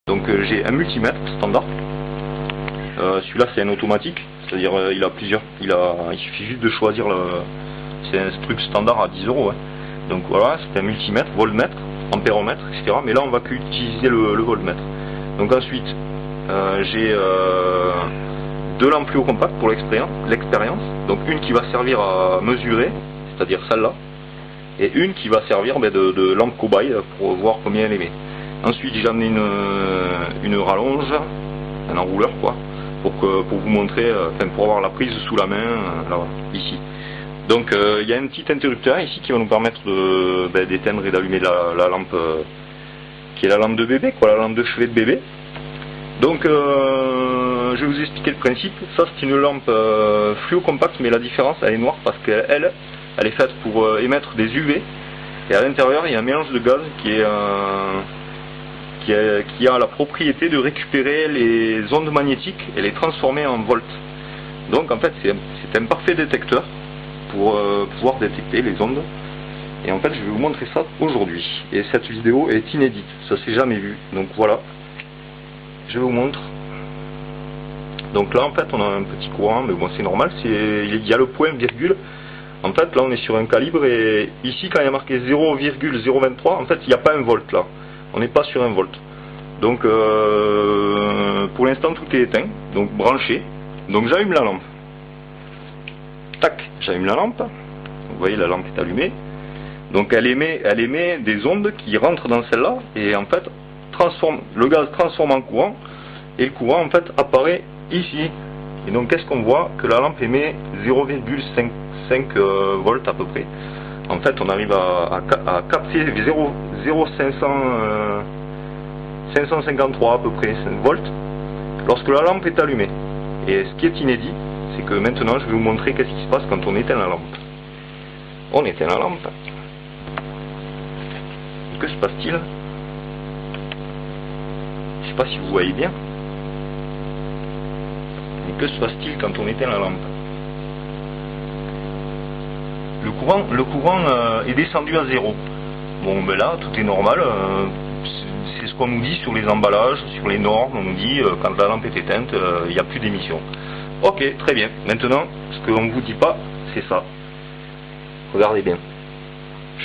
Donc j'ai un multimètre standard. Celui-là c'est un automatique, c'est-à-dire il a plusieurs, il suffit juste de choisir c'est un truc standard à 10 €. Hein. Donc voilà, c'est un multimètre, voltmètre, ampéromètre, etc. Mais là on va qu'utiliser le voltmètre. Donc ensuite j'ai deux lampes fluo compactes pour l'expérience. Donc une qui va servir à mesurer, c'est-à-dire celle-là, et une qui va servir de lampe cobaye pour voir combien elle émet. Ensuite j'ai amené une rallonge, un enrouleur quoi, pour vous montrer, pour avoir la prise sous la main, là, ici. Donc il y a un petit interrupteur ici qui va nous permettre d'éteindre et d'allumer la lampe qui est la lampe de bébé, quoi, la lampe de chevet de bébé. Donc je vais vous expliquer le principe. Ça c'est une lampe fluo compacte, mais la différence elle est noire parce qu'elle est faite pour émettre des UV, et à l'intérieur il y a un mélange de gaz qui a la propriété de récupérer les ondes magnétiques et les transformer en volts. Donc en fait c'est un parfait détecteur pour pouvoir détecter les ondes. Et en fait je vais vous montrer ça aujourd'hui. Et cette vidéo est inédite, ça s'est jamais vu. Donc voilà, je vous montre. Donc là en fait on a un petit courant, mais bon c'est normal, il y a le point virgule. En fait là on est sur un calibre, et ici quand il y a marqué 0,023, en fait il n'y a pas un volt là. On n'est pas sur un volt. Donc pour l'instant tout est éteint, donc branché. Donc j'allume la lampe. Tac, j'allume la lampe. Vous voyez la lampe est allumée. Donc elle émet des ondes qui rentrent dans celle-là, et en fait le gaz transforme en courant, et le courant en fait apparaît ici. Et donc qu'est-ce qu'on voit? Que la lampe émet 0,5 volts à peu près. En fait on arrive à capter 553 à peu près volts lorsque la lampe est allumée. Et ce qui est inédit, c'est que maintenant je vais vous montrer qu'est-ce qui se passe quand on éteint la lampe. On éteint la lampe. Que se passe-t-il? Je ne sais pas si vous voyez bien. Mais que se passe-t-il quand on éteint la lampe? Le courant est descendu à 0. Bon ben là tout est normal, c'est ce qu'on nous dit sur les emballages, sur les normes, on nous dit quand la lampe est éteinte, il n'y a plus d'émission. Ok, très bien. Maintenant, ce qu'on ne vous dit pas, c'est ça. Regardez bien.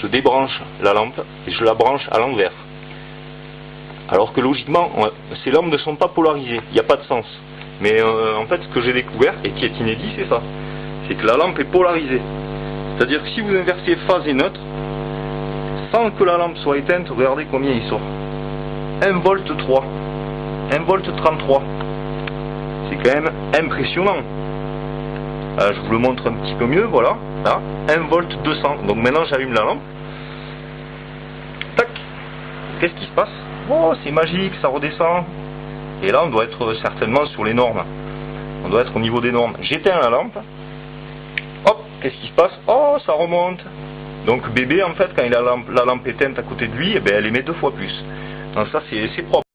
Je débranche la lampe et je la branche à l'envers. Alors que logiquement, ces lampes ne sont pas polarisées, il n'y a pas de sens. Mais en fait, ce que j'ai découvert, et qui est inédit, c'est ça. C'est que la lampe est polarisée. C'est-à-dire que si vous inversez phase et neutre, sans que la lampe soit éteinte, regardez combien il sort. 1 volt 3. 1 volt 33. C'est quand même impressionnant. Je vous le montre un petit peu mieux, voilà. Là, 1 volt 200. Donc maintenant j'allume la lampe. Tac. Qu'est-ce qui se passe? Oh, c'est magique, ça redescend. Et là on doit être certainement sur les normes. On doit être au niveau des normes. J'éteins la lampe. Hop, qu'est-ce qui se passe? Oh, ça remonte. Donc bébé en fait quand il a la lampe éteinte à côté de lui, eh ben, elle émet 2 fois plus. Donc ça c'est propre.